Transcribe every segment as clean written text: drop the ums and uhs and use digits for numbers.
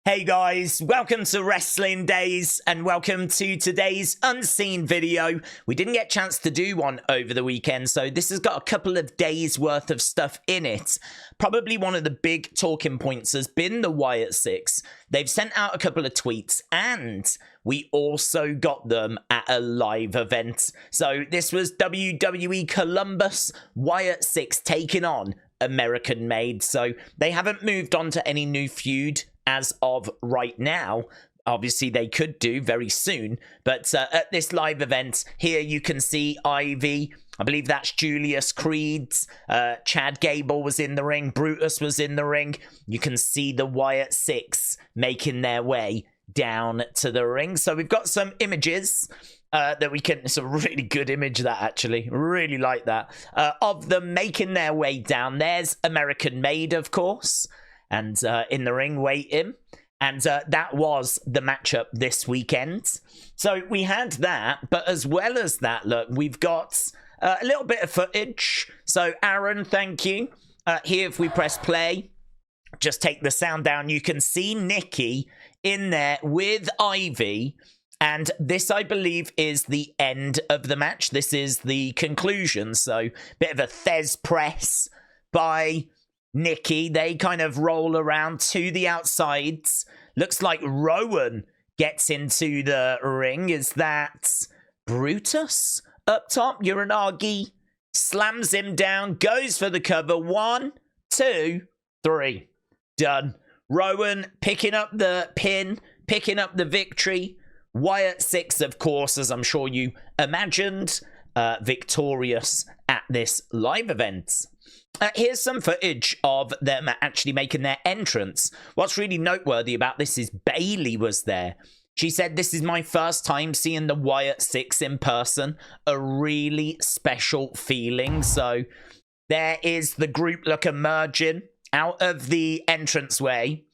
Hey guys, welcome to Wrestling Days and welcome to today's unseen video. We didn't get a chance to do one over the weekend, so this has got a couple of days worth of stuff in it. Probably one of the big talking points has been the Wyatt Sicks. They've sent out a couple of tweets and we also got them at a live event. So this was WWE Columbus, Wyatt Sicks taking on American Made. So they haven't moved on to any new feud as of right now. Obviously they could do very soon, but at this live event here you can see Ivy, I believe that's Julius Creed's, Chad Gable was in the ring, Brutus was in the ring. You can see the Wyatt Sicks making their way down to the ring. So we've got some images that we can, it's a really good image that actually, really like that, of them making their way down. There's American Made, of course, and in the ring waiting, and that was the matchup this weekend. So we had that, but as well as that, look, we've got a little bit of footage. So Aaron, thank you. Here, if we press play, just take the sound down, you can see Nikki in there with Ivy, and this, I believe, is the end of the match. This is the conclusion, so bit of a Thez press by Nikki. They kind of roll around to the outsides. Looks like Rowan gets into the ring. Is that Brutus up top? Uranagi slams him down, goes for the cover. 1, 2, 3. Done. Rowan picking up the pin, picking up the victory. Wyatt Sicks, of course, as I'm sure you imagined, victorious at this live event. Here's some footage of them actually making their entrance. What's really noteworthy about this is Bayley was there. She said, "This is my first time seeing the Wyatt Sicks in person. A really special feeling." So there is the group look emerging out of the entranceway.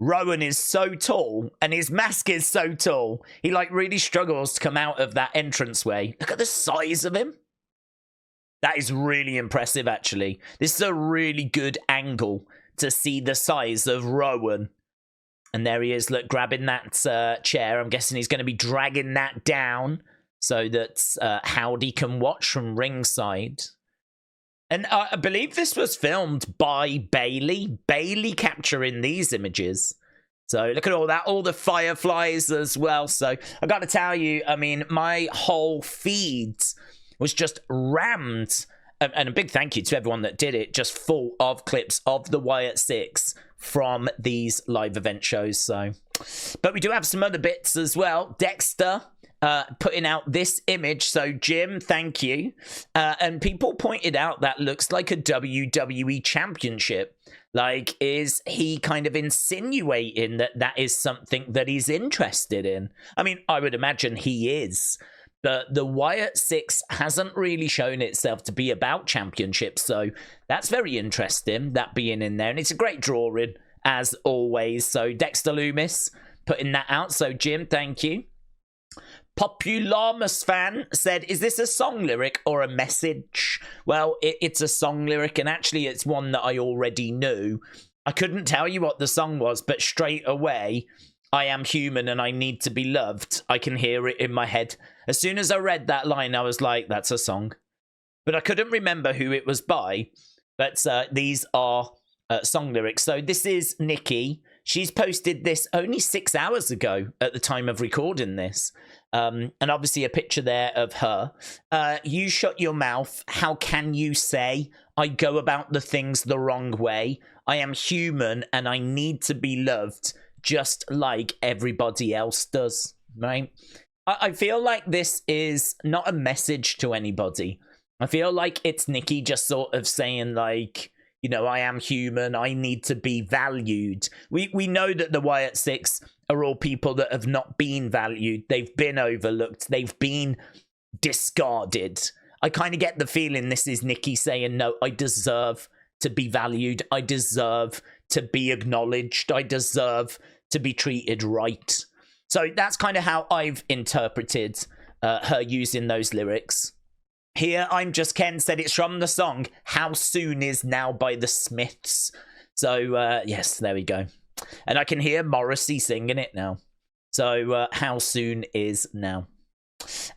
Rowan is so tall and his mask is so tall. He like really struggles to come out of that entranceway. Look at the size of him. That is really impressive, actually. This is a really good angle to see the size of Rowan. And there he is, look, grabbing that chair. I'm guessing he's going to be dragging that down so that Howdy can watch from ringside. And I believe this was filmed by Bayley. Bayley capturing these images. So look at all that, all the fireflies as well. So I got to tell you, I mean, my whole feed was just rammed, and a big thank you to everyone that did it, just full of clips of the Wyatt Sicks from these live event shows. So, but we do have some other bits as well. Dexter putting out this image, so Jim, thank you. And people pointed out that looks like a WWE championship. Like, is he kind of insinuating that that is something that he's interested in? I mean, I would imagine he is. But the Wyatt Sicks hasn't really shown itself to be about championships, so that's very interesting, that being in there. And it's a great drawing, as always. So Dexter Lumis putting that out. So Jim, thank you. Populamus fan said, "Is this a song lyric or a message?" Well, it's a song lyric, and actually it's one that I already knew. I couldn't tell you what the song was, but straight away, "I am human and I need to be loved." I can hear it in my head. As soon as I read that line, I was like, that's a song. But I couldn't remember who it was by. But these are song lyrics. So this is Nikki. She's posted this only 6 hours ago at the time of recording this. And obviously a picture there of her. "You shut your mouth. How can you say I go about the things the wrong way? I am human and I need to be loved, just like everybody else does," right? I feel like this is not a message to anybody. I feel like it's Nikki just sort of saying, like, you know, I am human, I need to be valued. We know that the Wyatt Sicks are all people that have not been valued. They've been overlooked. They've been discarded. I kind of get the feeling this is Nikki saying, no, I deserve to be valued. I deserve to be acknowledged. I deserve to be treated right. So that's kind of how I've interpreted her using those lyrics. Here, I'm Just Ken said it's from the song How Soon Is Now by the Smyths. So, yes, there we go. And I can hear Morrissey singing it now. So how soon is now?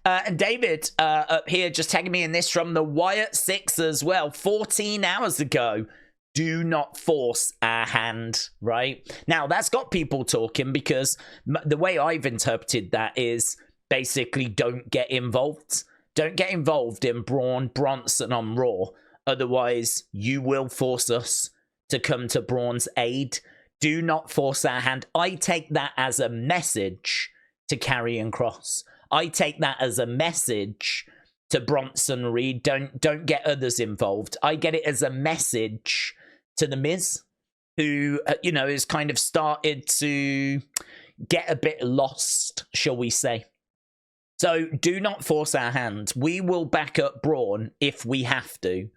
And David up here just tagging me in this from the Wyatt Sicks as well. 14 hours ago. Do not force our hand, right? Now, that's got people talking because the way I've interpreted that is basically don't get involved. Don't get involved in Braun Bronson on Raw. Otherwise, you will force us to come to Braun's aid. Do not force our hand. I take that as a message to Karrion Kross. I take that as a message to Bronson Reed. Don't get others involved. I get it as a message to The Miz, who, has kind of started to get a bit lost, shall we say. So do not force our hand. We will back up Braun if we have to.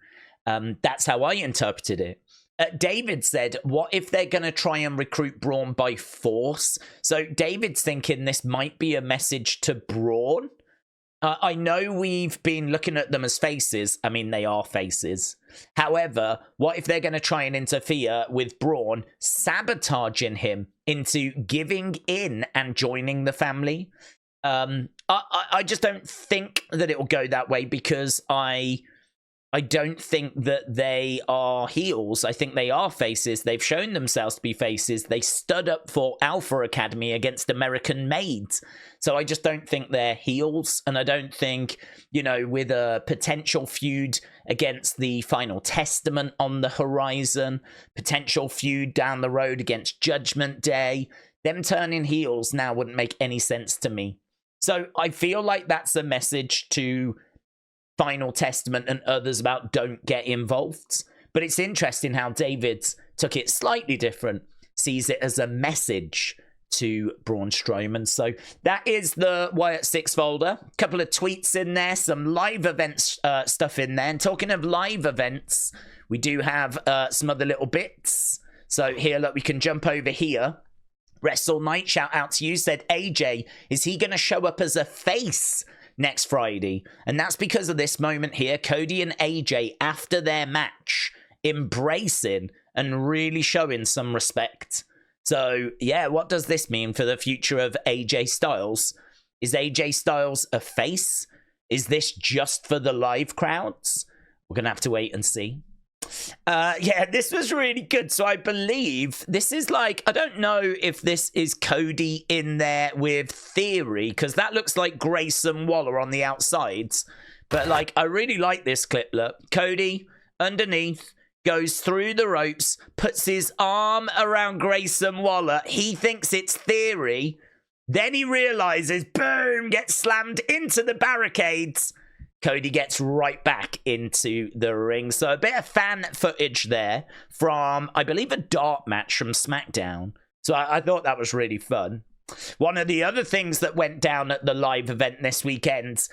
That's how I interpreted it. David said, what if they're going to try and recruit Braun by force? So David's thinking this might be a message to Braun. I know we've been looking at them as faces. I mean, they are faces. However, what if they're going to try and interfere with Braun, sabotaging him into giving in and joining the family? I just don't think that it will go that way because I don't think that they are heels. I think they are faces. They've shown themselves to be faces. They stood up for Alpha Academy against American Maids. So I just don't think they're heels. And I don't think, with a potential feud against the Final Testament on the horizon, potential feud down the road against Judgment Day, them turning heels now wouldn't make any sense to me. So I feel like that's a message to Final Testament and others about don't get involved. But it's interesting how David took it slightly different, sees it as a message to Braun Strowman. So that is the Wyatt Sicks folder. A couple of tweets in there, some live events stuff in there. And talking of live events, we do have some other little bits. So here, look, we can jump over here. Wrestle Night, shout out to you, said, AJ, is he going to show up as a face next Friday? And that's because of this moment here. Cody and AJ, after their match, embracing and really showing some respect. So, yeah, what does this mean for the future of AJ Styles? Is AJ Styles a face? Is this just for the live crowds? We're going to have to wait and see. Yeah, this was really good. So I believe this is like, I don't know if this is Cody in there with Theory, because that looks like Grayson Waller on the outsides. But like, I really like this clip. Look, Cody underneath goes through the ropes, puts his arm around Grayson Waller. He thinks it's Theory. Then he realizes, boom, gets slammed into the barricades. Cody gets right back into the ring. So a bit of fan footage there from, I believe, a dart match from SmackDown. So I thought that was really fun. One of the other things that went down at the live event this weekend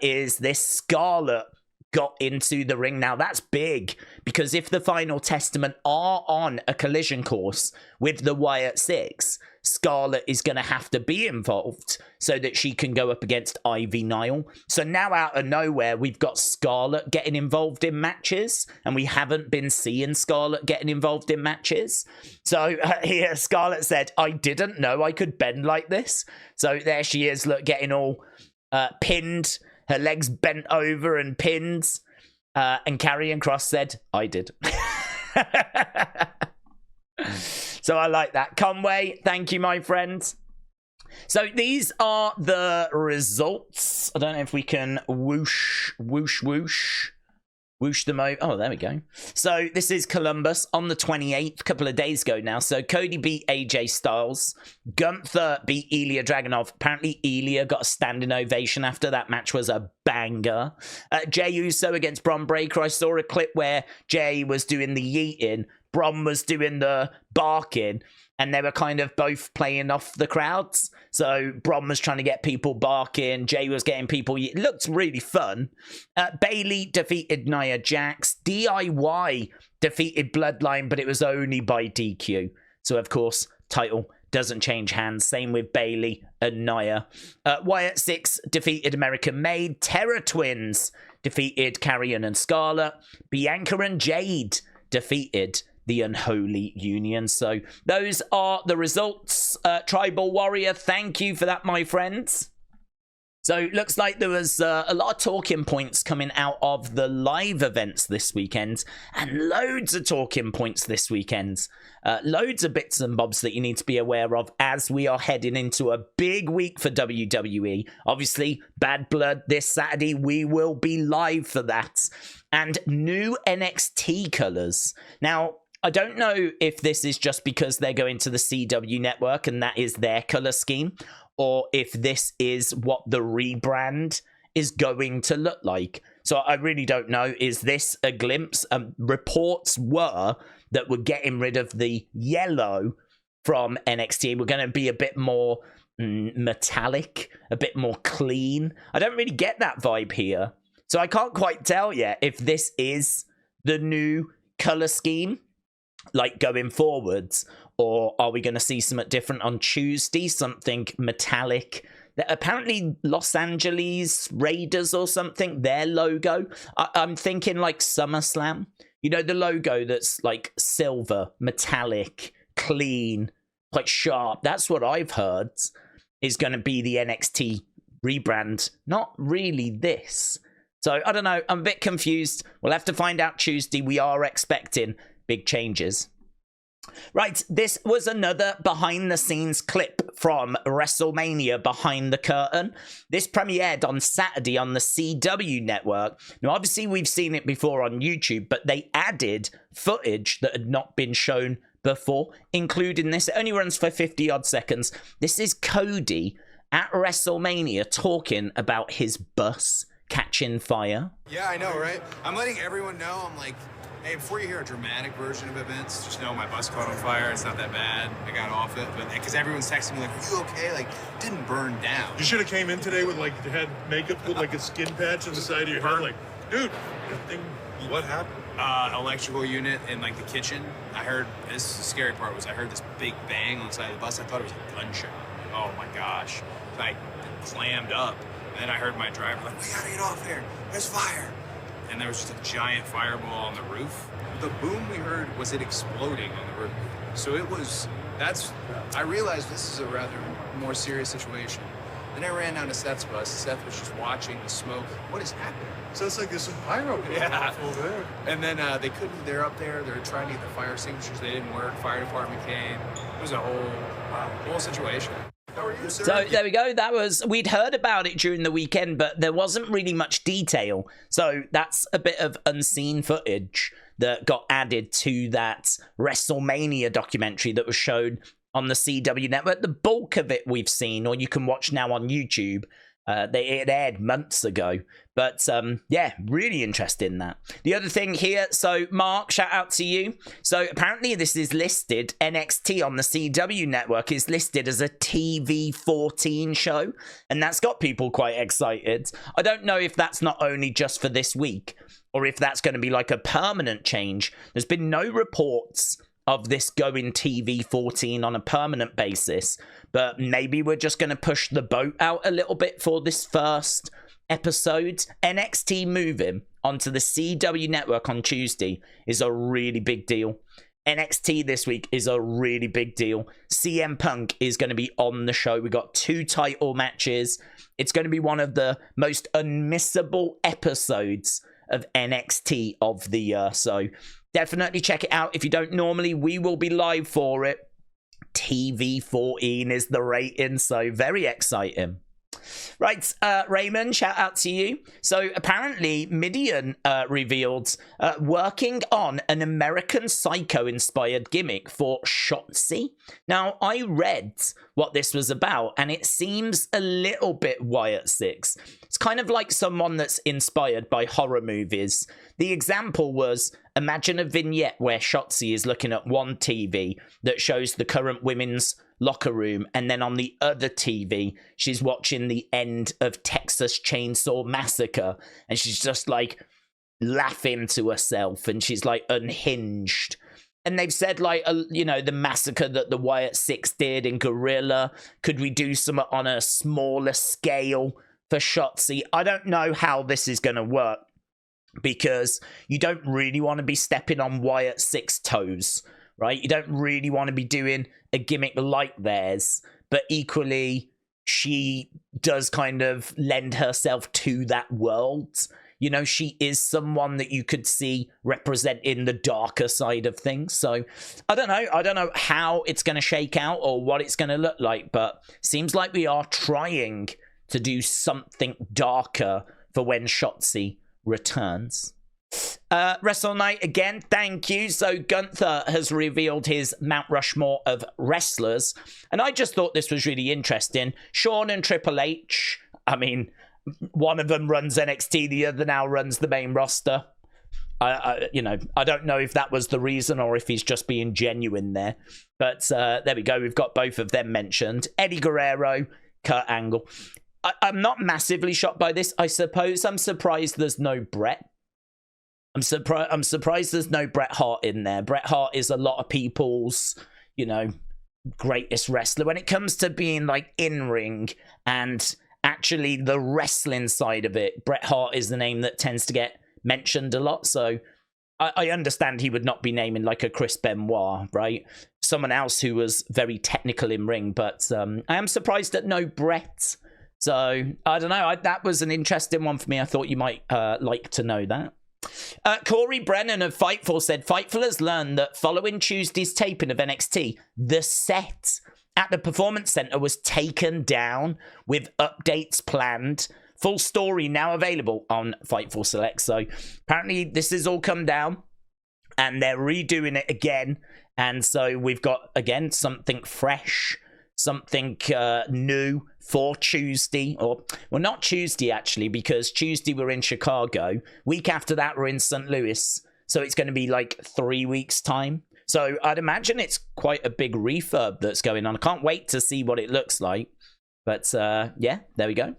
is this Scarlett got into the ring. Now that's big because if the Final Testament are on a collision course with the Wyatt Sicks, Scarlett is going to have to be involved so that she can go up against Ivy Nile. So now out of nowhere, we've got Scarlett getting involved in matches, and we haven't been seeing Scarlett getting involved in matches. So here, Scarlett said, I didn't know I could bend like this. So there she is, look, getting all pinned, her legs bent over and pinned. And Karrion Kross said, I did. So I like that. Conway, thank you, my friend. So these are the results. I don't know if we can whoosh them over. Oh, there we go. So this is Columbus on the 28th, a couple of days ago now. So Cody beat AJ Styles. Gunther beat Ilya Dragunov. Apparently Ilya got a standing ovation after that match was a banger. Jey Uso against Bron Breakker. I saw a clip where Jey was doing the yeeting, Bron was doing the barking, and they were kind of both playing off the crowds. So Bron was trying to get people barking. Jey was getting people... It looked really fun. Bayley defeated Nia Jax. DIY defeated Bloodline, but it was only by DQ. So, of course, title doesn't change hands. Same with Bayley and Nia. Wyatt Sicks defeated American Made. Terror Twins defeated Karrion and Scarlett. Bianca and Jade defeated the unholy union. So those are the results. Tribal Warrior, thank you for that, my friends. So looks like there was a lot of talking points coming out of the live events this weekend, and loads of talking points this weekend. Loads of bits and bobs that you need to be aware of as we are heading into a big week for WWE. Obviously, Bad Blood this Saturday. We will be live for that. And new NXT colors. Now, I don't know if this is just because they're going to the CW network and that is their color scheme, or if this is what the rebrand is going to look like. So I really don't know. Is this a glimpse? Reports were that we're getting rid of the yellow from NXT. We're going to be a bit more metallic, a bit more clean. I don't really get that vibe here. So I can't quite tell yet if this is the new color scheme, like going forwards, or are we going to see something different on Tuesday, something metallic? Apparently Los Angeles Raiders or something, their logo. I'm thinking like SummerSlam. You know, the logo that's like silver, metallic, clean, quite sharp. That's what I've heard is going to be the NXT rebrand. Not really this. So I don't know. I'm a bit confused. We'll have to find out Tuesday. We are expecting big changes. Right, this was another behind-the-scenes clip from WrestleMania Behind the Curtain. This premiered on Saturday on the CW network. Now, obviously, we've seen it before on YouTube, but they added footage that had not been shown before, including this. It only runs for 50-odd seconds. This is Cody at WrestleMania talking about his bus catching fire. Yeah, I know, right? I'm letting everyone know. I'm like, hey, before you hear a dramatic version of events, just know my bus caught on fire. It's not that bad. I got off it, but because everyone's texting me like, "Are you okay?" Like, didn't burn down. You should have came in today with like you had makeup, put like a skin patch on the side of your head. Like, dude, that thing. What happened? Electrical unit in like the kitchen. I heard this. The scary part was I heard this big bang on the side of the bus. I thought it was a gunshot. Oh my gosh! So I clammed up, and then I heard my driver like, "We gotta get off here. There's fire." And there was just a giant fireball on the roof. The boom we heard was it exploding on the roof. So it was, I realized this is a rather more serious situation. Then I ran down to Seth's bus. Seth was just watching the smoke. What is happening? So it's like there's some pyro going off over there. And then they couldn't, they're up there. They were trying to get the fire extinguishers. They didn't work. Fire department came. It was a whole situation. So there we go. That was, we'd heard about it during the weekend, but there wasn't really much detail. So that's a bit of unseen footage that got added to that WrestleMania documentary that was shown on the CW network. The bulk of it we've seen, or you can watch now on YouTube. It aired months ago. But yeah, really interested in that. The other thing here, so Mark, shout out to you. So apparently this is listed, NXT on the CW network is listed as a TV14 show. And that's got people quite excited. I don't know if that's not only just for this week, or if that's going to be like a permanent change. There's been no reports of this going TV14 on a permanent basis, but maybe we're just going to push the boat out a little bit for this first episode. NXT moving onto the CW network on Tuesday is a really big deal. NXT this week is a really big deal. CM Punk is going to be on the show. We got 2 title matches. It's going to be one of the most unmissable episodes of NXT of the year. So definitely check it out. If you don't normally, we will be live for it. TV14 is the rating, so very exciting. Right, Raymond, shout out to you. So apparently Midian revealed working on an American Psycho inspired gimmick for Shotzi. Now, I read what this was about, and it seems a little bit Wyatt Sicks. It's kind of like someone that's inspired by horror movies. The example was, imagine a vignette where Shotzi is looking at one TV that shows the current women's locker room, and then on the other TV she's watching the end of Texas Chainsaw Massacre, and she's just like laughing to herself, and she's like unhinged. And they've said like, you know, the massacre that the Wyatt Sicks did in Gorilla, could we do something on a smaller scale for Shotzi? I don't know how this is going to work. because you don't really want to be stepping on Wyatt Sicks' toes, right? You don't really want to be doing a gimmick like theirs, but equally, she does kind of lend herself to that world. You know, she is someone that you could see representing the darker side of things. So I don't know how it's going to shake out or what it's going to look like, but seems like we are trying to do something darker for when Shotzi returns. Wrestle Night again, thank you. So Gunther has revealed his Mount Rushmore of wrestlers, and I just thought this was really interesting. Shawn and Triple H, I mean, one of them runs NXT, the other now runs the main roster. I don't know if that was the reason or if he's just being genuine there, but there we go. We've got both of them mentioned. Eddie Guerrero, Kurt Angle. I'm not massively shocked by this. I suppose I'm surprised there's no Bret. I'm surprised there's no Bret Hart in there. Bret Hart is a lot of people's, greatest wrestler. When it comes to being like in-ring and actually the wrestling side of it, Bret Hart is the name that tends to get mentioned a lot. So I understand he would not be naming like a Chris Benoit, right? Someone else who was very technical in ring, but I am surprised that no Bret. So I don't know. That was an interesting one for me. I thought you might like to know that. Corey Brennan of Fightful said, Fightful has learned that following Tuesday's taping of NXT, the set at the Performance Center was taken down with updates planned. Full story now available on Fightful Select. So apparently this has all come down and they're redoing it again. And so we've got, again, something fresh, something new for Tuesday. Or, well, not Tuesday, actually, because Tuesday we're in Chicago. Week after that, we're in St. Louis. So it's going to be like 3 weeks' time. So I'd imagine it's quite a big refurb that's going on. I can't wait to see what it looks like. But yeah, there we go.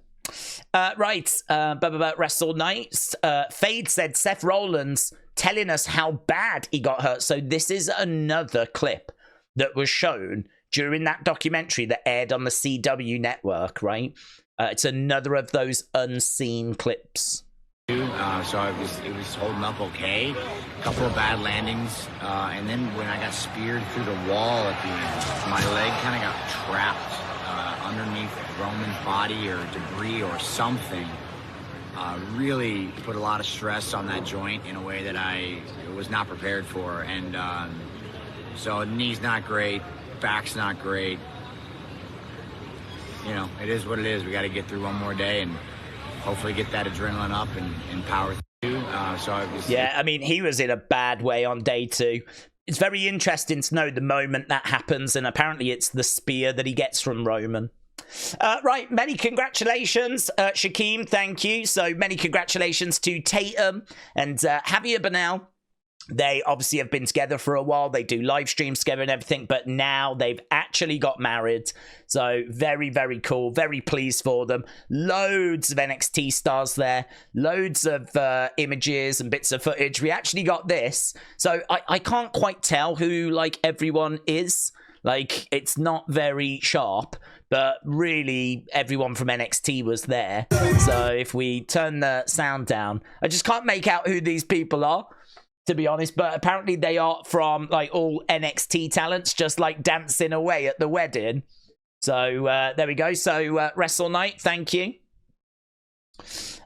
Wrestle Nights. Fade said Seth Rollins telling us how bad he got hurt. So this is another clip that was shown during that documentary that aired on the CW network, right? It's another of those unseen clips. So it was holding up okay. A couple of bad landings, and then when I got speared through the wall at the end, my leg kind of got trapped underneath Roman's body or debris or something. Really put a lot of stress on that joint in a way that I was not prepared for, and so knee's not great, back's not great. It is what it is. We got to get through one more day and hopefully get that adrenaline up and power through. Yeah, I mean, he was in a bad way on day 2. It's very interesting to know the moment that happens, and apparently it's the spear that he gets from Roman. Right, many congratulations, Shaquem, thank you. So many congratulations to Tatum and Javier Bernal. They obviously have been together for a while. They do live streams together and everything, but now they've actually got married. So very, very cool. Very pleased for them. Loads of NXT stars there. Loads of images and bits of footage. We actually got this. So I can't quite tell who like everyone is. Like, it's not very sharp, but really everyone from NXT was there. So if we turn the sound down, I just can't make out who these people are, to be honest, but apparently they are from like all NXT talents just like dancing away at the wedding. So there we go. So Wrestle Night, thank you.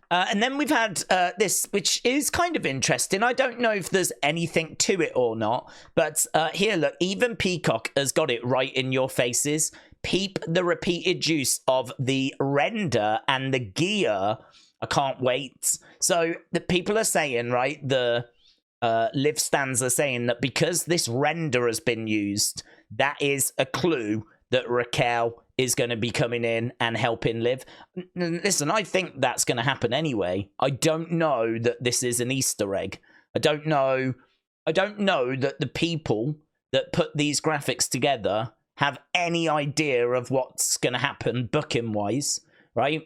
And then we've had this, which is kind of interesting. I don't know if there's anything to it or not, but here, look, even Peacock has got it right in your faces. Peep the repeated use of the render and the gear. I can't wait. So the people are saying, right, the Liv stands are saying that because this render has been used, that is a clue that Raquel is going to be coming in and helping Liv. Listen, I think that's going to happen anyway. I don't know that this is an Easter egg. I don't know that the people that put these graphics together have any idea of what's going to happen booking-wise, right?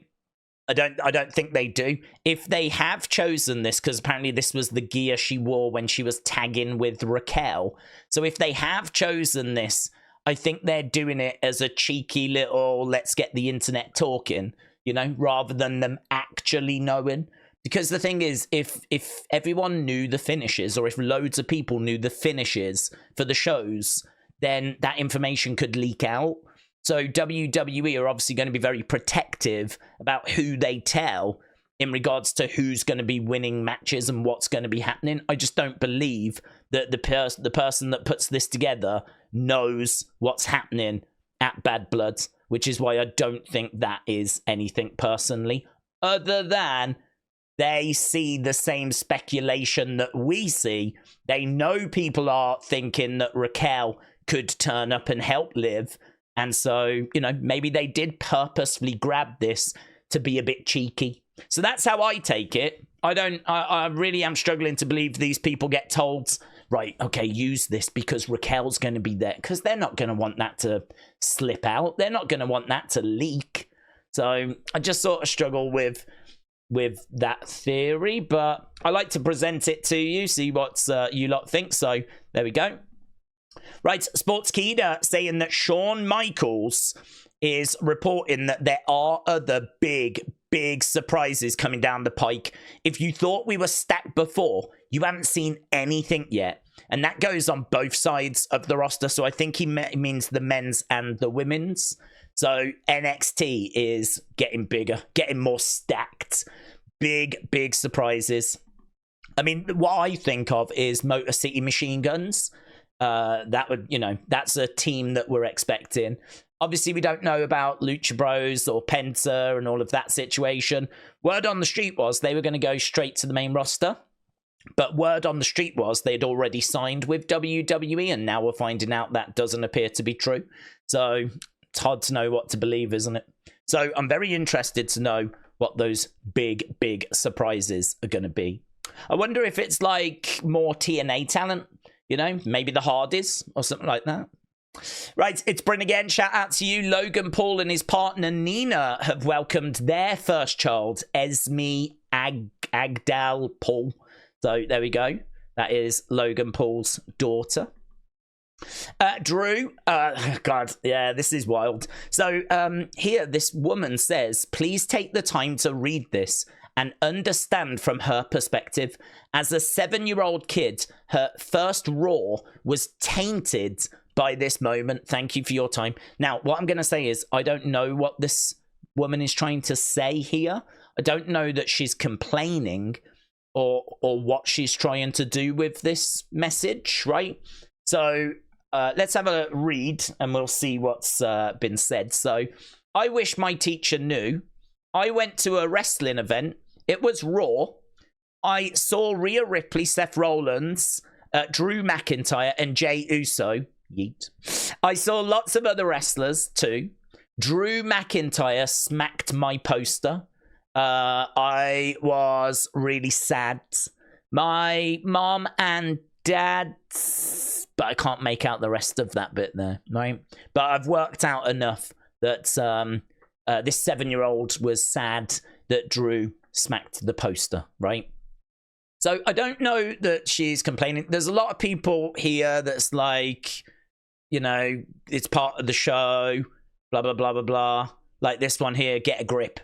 I don't think they do. If they have chosen this, because apparently this was the gear she wore when she was tagging with Raquel. So if they have chosen this, I think they're doing it as a cheeky little, let's get the internet talking, rather than them actually knowing. Because the thing is, if everyone knew the finishes, or if loads of people knew the finishes for the shows, then that information could leak out. So WWE are obviously going to be very protective about who they tell in regards to who's going to be winning matches and what's going to be happening. I just don't believe that the person that puts this together knows what's happening at Bad Blood, which is why I don't think that is anything personally, other than they see the same speculation that we see. They know people are thinking that Raquel could turn up and help Liv. And so, you know, maybe they did purposefully grab this to be a bit cheeky. So that's how I take it. I really am struggling to believe these people get told, right, okay, use this because Raquel's going to be there. Because they're not going to want that to slip out. They're not going to want that to leak. So I just sort of struggle with that theory, but I like to present it to you, see what you lot think. So there we go. Right, Sportskeeda saying that Shawn Michaels is reporting that there are other big surprises coming down the pike. If you thought we were stacked before, you haven't seen anything yet. And that goes on both sides of the roster. So I think he means the men's and the women's. So NXT is getting bigger, getting more stacked. Big surprises. I mean, what I think of is Motor City Machine Guns. That would, you know, that's a team that we're expecting. Obviously, we don't know about Lucha Bros or Penta and all of that situation. Word on the street was they were going to go straight to the main roster. But word on the street was they'd already signed with WWE, and now we're finding out that doesn't appear to be true. So it's hard to know what to believe, isn't it? So I'm very interested to know what those big surprises are going to be. I wonder if it's like more TNA talent, you know, maybe the Hardys or something like that. Right, it's Bryn again. Shout out to you. Logan Paul and his partner Nina have welcomed their first child, Esme Agdal Paul. So there we go. That is Logan Paul's daughter. Drew, God, yeah, this is wild. So here, this woman says, please take the time to read this and understand from her perspective. As a 7-year-old kid, her first Raw was tainted by this moment. Thank you for your time. Now, what I'm going to say is, I don't know what this woman is trying to say here. I don't know that she's complaining or what she's trying to do with this message, right? So let's have a read and we'll see what's been said. So, I wish my teacher knew. I went to a wrestling event. It was Raw. I saw Rhea Ripley, Seth Rollins, Drew McIntyre, and Jey Uso. Yeet. I saw lots of other wrestlers too. Drew McIntyre smacked my poster. I was really sad. My mom and dad, but I can't make out the rest of that bit there, right? But I've worked out enough that this 7-year-old was sad that Drew smacked the poster, right? So I don't know that she's complaining. There's a lot of people here that's like, you know, it's part of the show, blah, blah, blah, blah, blah. Like this one here, get a grip.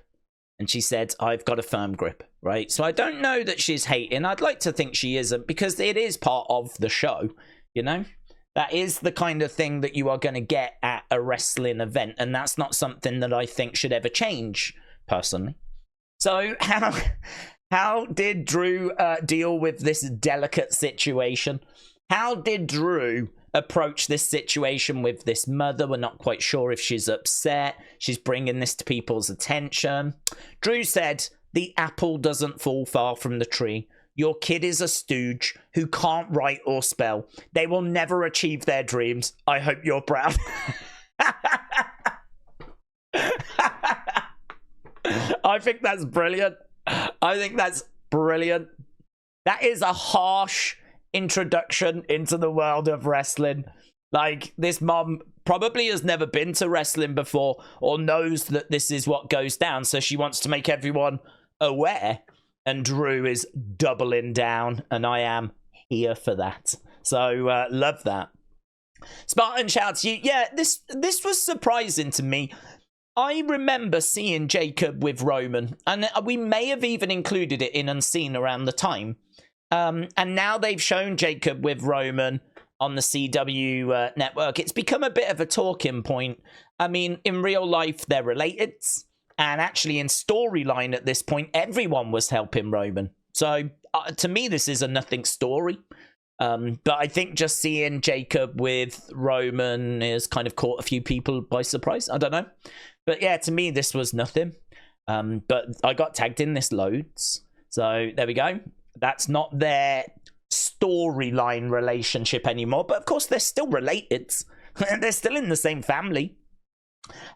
And she said, I've got a firm grip, right? So I don't know that she's hating. I'd like to think she isn't, because it is part of the show, you know? That is the kind of thing that you are going to get at a wrestling event. And that's not something that I think should ever change, personally. So how did Drew deal with this delicate situation? How did Drew approach this situation with this mother? We're not quite sure if she's upset. She's bringing this to people's attention. Drew said, the apple doesn't fall far from the tree. Your kid is a stooge who can't write or spell. They will never achieve their dreams. I hope you're proud. I think that's brilliant. I think that's brilliant. That is a harsh introduction into the world of wrestling. Like, this mom probably has never been to wrestling before or knows that this is what goes down, so she wants to make everyone aware, and Drew is doubling down, and I am here for that. So love that. Spartan shouts, you, yeah, this was surprising to me. I remember seeing Jacob with Roman, and we may have even included it in Unseen around the time. And now they've shown Jacob with Roman on the CW network. It's become a bit of a talking point. I mean, in real life, they're related. And actually, in storyline at this point, everyone was helping Roman. So, to me, this is a nothing story. But I think just seeing Jacob with Roman has kind of caught a few people by surprise. I don't know. But yeah, to me, this was nothing. But I got tagged in this loads. So there we go. That's not their storyline relationship anymore. But of course, they're still related. They're still in the same family.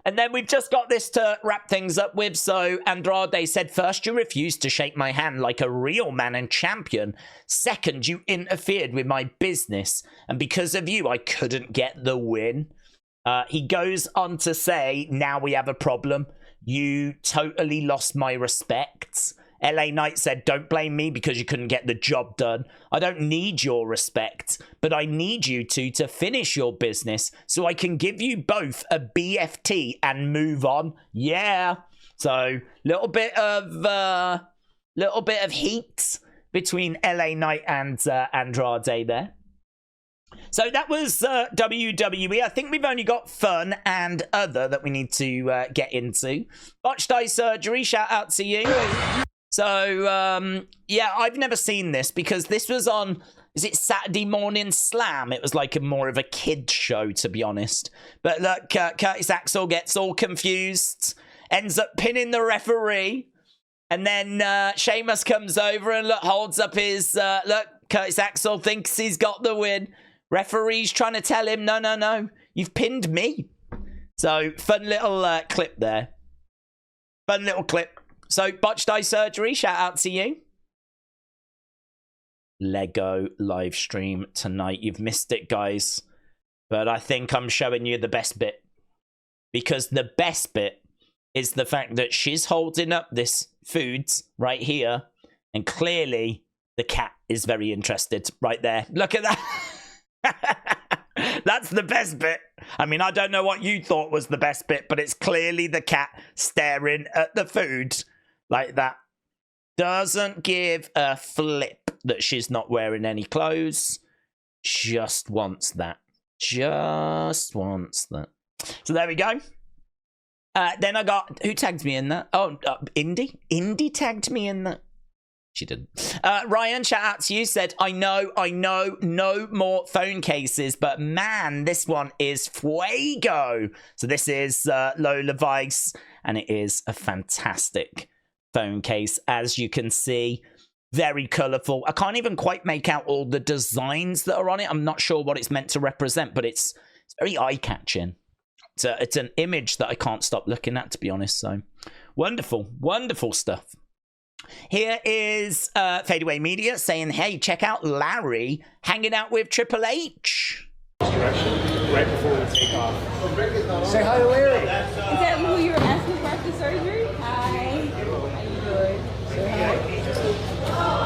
And then we've just got this to wrap things up with. So Andrade said, first, you refused to shake my hand like a real man and champion. Second, you interfered with my business. And because of you, I couldn't get the win. He goes on to say, now we have a problem. You totally lost my respect. LA Knight said, don't blame me because you couldn't get the job done. I don't need your respect, but I need you to finish your business so I can give you both a BFT and move on. Yeah. So little bit of heat between LA Knight and Andrade there. So that was WWE. I think we've only got fun and other that we need to get into. Botched eye surgery, shout out to you. So, yeah, I've never seen this because this was on, is it Saturday Morning Slam? It was like more of a kid show, to be honest. But look, Curtis Axel gets all confused, ends up pinning the referee. And then Sheamus comes over and look, holds up his, look, Curtis Axel thinks he's got the win. Referee's trying to tell him, no, you've pinned me. So, fun little clip there. Fun little clip. So, botched eye surgery, shout out to you. Lego live stream tonight. You've missed it, guys. But I think I'm showing you the best bit. Because the best bit is the fact that she's holding up this food right here. And clearly, the cat is very interested right there. Look at that. That's the best bit. I mean, I don't know what you thought was the best bit, but it's clearly the cat staring at the food like that. Doesn't give a flip that she's not wearing any clothes. Just wants that. Just wants that. So there we go. Then I got, who tagged me in that? Oh, Indi. Indi tagged me in that. She didn't. Ryan, shout out to you, said, I know, no more phone cases, but man, this one is fuego. So this is Lola Vice, and it is a fantastic phone case, as you can see. Very colourful. I can't even quite make out all the designs that are on it. I'm not sure what it's meant to represent, but it's very eye-catching. It's an image that I can't stop looking at, to be honest. So wonderful, wonderful stuff. Here is Fadeaway Media saying, hey, check out Larry hanging out with Triple H. Right before we take off. Say hi to Larry. Is that who you were asking for after surgery? Hi. How you doing? Say hi.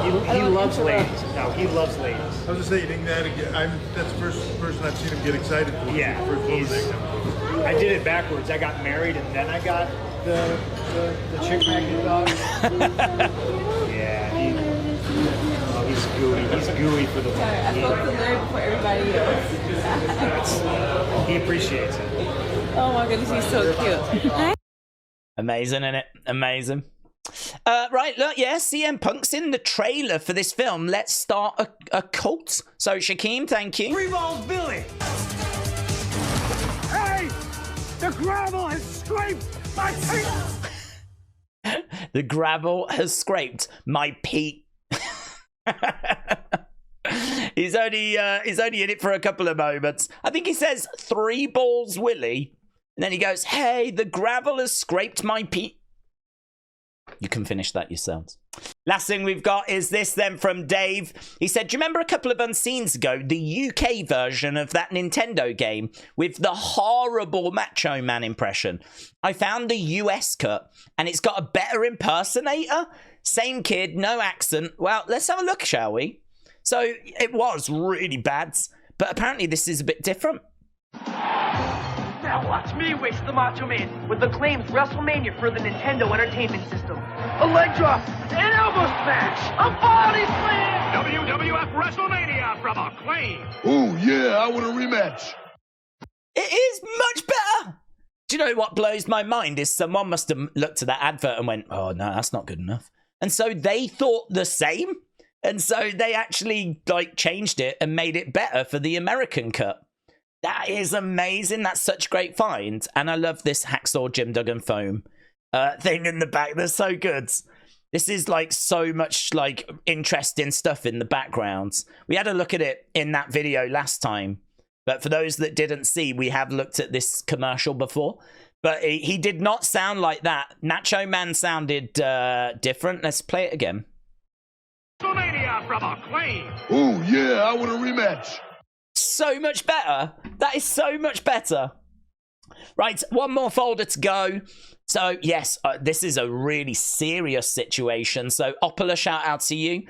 He loves ladies. No, he loves ladies. I was just saying that again. That's the first person I've seen him get excited for. Yeah, I did it backwards. I got married and then I got the chick magnet dog. Yeah, he's gooey. He's gooey for the one. I spoke to Larry before everybody else. He appreciates it. Oh my goodness, he's so cute. Amazing, isn't it? Amazing. Right, look, yeah, CM Punk's in the trailer for this film. Let's start a cult. So, Shaquem, thank you. Three balls, Billy. Hey, the gravel has scraped my feet. The gravel has scraped my peat. He's only in it for a couple of moments. I think he says 3 balls, Willie, and then he goes, "Hey, the gravel has scraped my peat." You can finish that yourselves. Last thing we've got is this then from Dave. He said, do you remember a couple of Unseens ago, the UK version of that Nintendo game with the horrible Macho Man impression? I found the US cut, and it's got a better impersonator. Same kid, no accent. Well, let's have a look, shall we? So, it was really bad, but apparently this is a bit different. Now watch me. me wish the Macho Man with acclaimed WrestleMania for the Nintendo Entertainment System. A leg drop, an elbow smash, a body slam! WWF Wrestlemania from Acclaim. Ooh, yeah, I want a rematch. It is much better. Do you know what blows my mind is someone must have looked at that advert and went, oh, no, that's not good enough. And so they thought the same. And so they actually like changed it and made it better for the American cut. That is amazing. That's such a great find. And I love this Hacksaw Jim Duggan foam thing in the back. They're so good. This is like so much like interesting stuff in the background. We had a look at it in that video last time. But for those that didn't see, we have looked at this commercial before. But he did not sound like that. Nacho Man sounded different. Let's play it again. WrestleMania from Acclaim. Ooh, yeah, I want a rematch. So much better. That is so much better. Right, one more folder to go. So, yes, this is a really serious situation. So, Opala, shout out to you.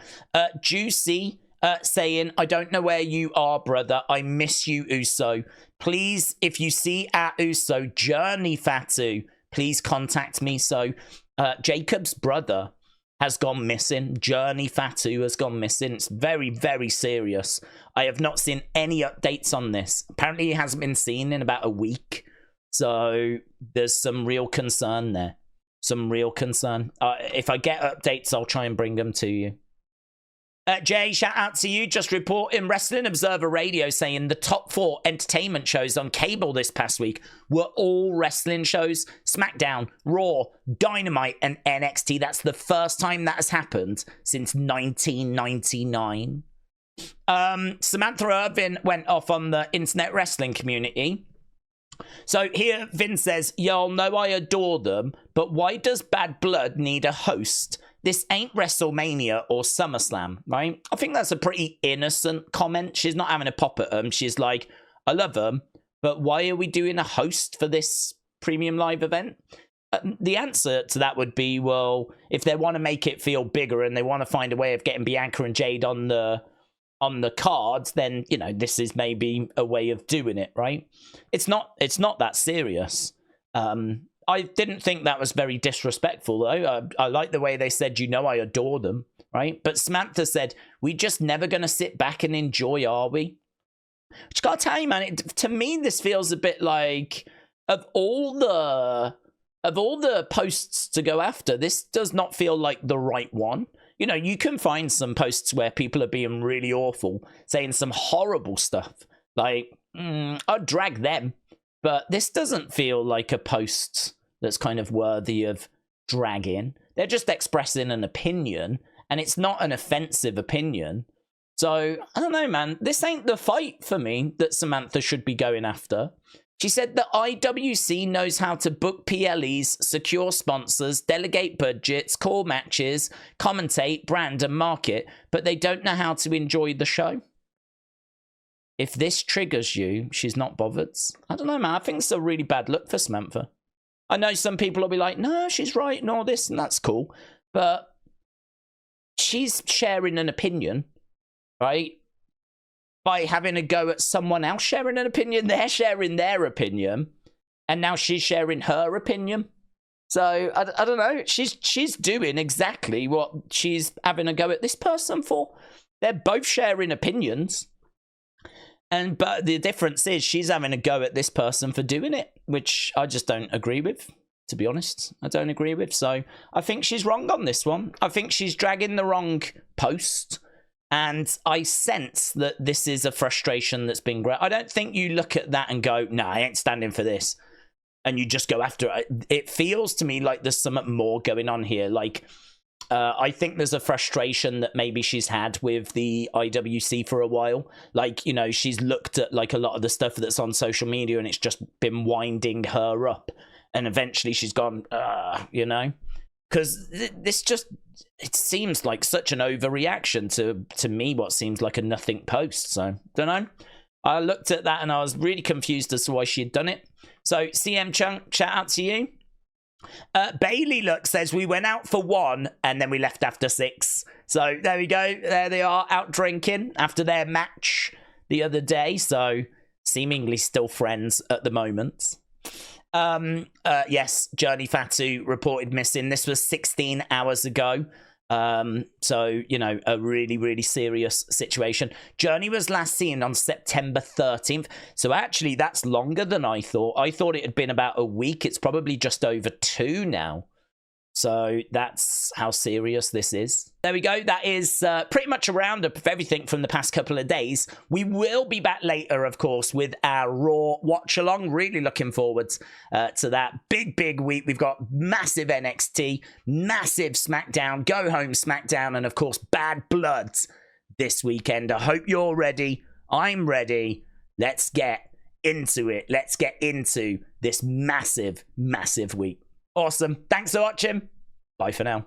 Juicy saying, I don't know where you are, brother. I miss you, Uso. Please, if you see at Uso, Journey Fatu, please contact me. So, Jacob's brother has gone missing. Journey Fatu has gone missing. It's very, very serious. I have not seen any updates on this. Apparently, he hasn't been seen in about a week. So, there's some real concern there. Some real concern. If I get updates, I'll try and bring them to you. Jay, shout out to you. Just reporting Wrestling Observer Radio saying the top 4 entertainment shows on cable this past week were all wrestling shows. SmackDown, Raw, Dynamite, and NXT. That's the first time that has happened since 1999. Samantha Irvin went off on the internet wrestling community. So here Vince says, y'all know I adore them, but why does Bad Blood need a host? This ain't WrestleMania or SummerSlam, right? I think that's a pretty innocent comment. She's not having a pop at them. She's like, I love them, but why are we doing a host for this premium live event? The answer to that would be, well, if they want to make it feel bigger and they want to find a way of getting Bianca and Jade on the cards, then, you know, this is maybe a way of doing it, right? It's not that serious. I didn't think that was very disrespectful, though. I like the way they said, you know, I adore them, right? But Samantha said, we just never going to sit back and enjoy, are we? Which, gotta tell you, man, to me, this feels a bit like, of all the posts to go after, this does not feel like the right one. You know, you can find some posts where people are being really awful, saying some horrible stuff. Like, I'd drag them. But this doesn't feel like a post that's kind of worthy of dragging. They're just expressing an opinion, and it's not an offensive opinion. So, I don't know, man. This ain't the fight for me that Samantha should be going after. She said that IWC knows how to book PLEs, secure sponsors, delegate budgets, call matches, commentate, brand, and market, but they don't know how to enjoy the show. If this triggers you, she's not bothered. I don't know, man. I think it's a really bad look for Samantha. I know some people will be like, no, she's right and all this, and that's cool. But she's sharing an opinion, right? By having a go at someone else sharing an opinion. They're sharing their opinion. And now she's sharing her opinion. So, I don't know. She's doing exactly what she's having a go at this person for. They're both sharing opinions. But the difference is she's having a go at this person for doing it, which I just don't agree with, to be honest. I don't agree with. So I think she's wrong on this one. I think she's dragging the wrong post. And I sense that this is a frustration that's been great. I don't think you look at that and go, nah, I ain't standing for this. And you just go after it. It feels to me like there's something more going on here. Like, I think there's a frustration that maybe she's had with the IWC for a while. Like, you know, she's looked at like a lot of the stuff that's on social media and it's just been winding her up. And eventually she's gone, you know, because this just, it seems like such an overreaction to me, what seems like a nothing post. So, don't know. I looked at that and I was really confused as to why she had done it. So, CM Chunk, shout out to you. Bayley says we went out for 1 and then we left after 6. So there we go. There they are, out drinking after their match the other day. So seemingly still friends at the moment. Yes, Journey Fatu reported missing. This was 16 hours ago. So, you know, a really, really serious situation. Journey was last seen on September 13th. So actually, that's longer than I thought. I thought it had been about a week. It's probably just over 2 now. So that's how serious this is. There we go. That is pretty much a roundup of everything from the past couple of days. We will be back later, of course, with our Raw watch-along. Really looking forward to that. Big week. We've got massive NXT, massive SmackDown, Go Home SmackDown, and, of course, Bad Blood this weekend. I hope you're ready. I'm ready. Let's get into it. Let's get into this massive week. Awesome. Thanks for watching. Bye for now.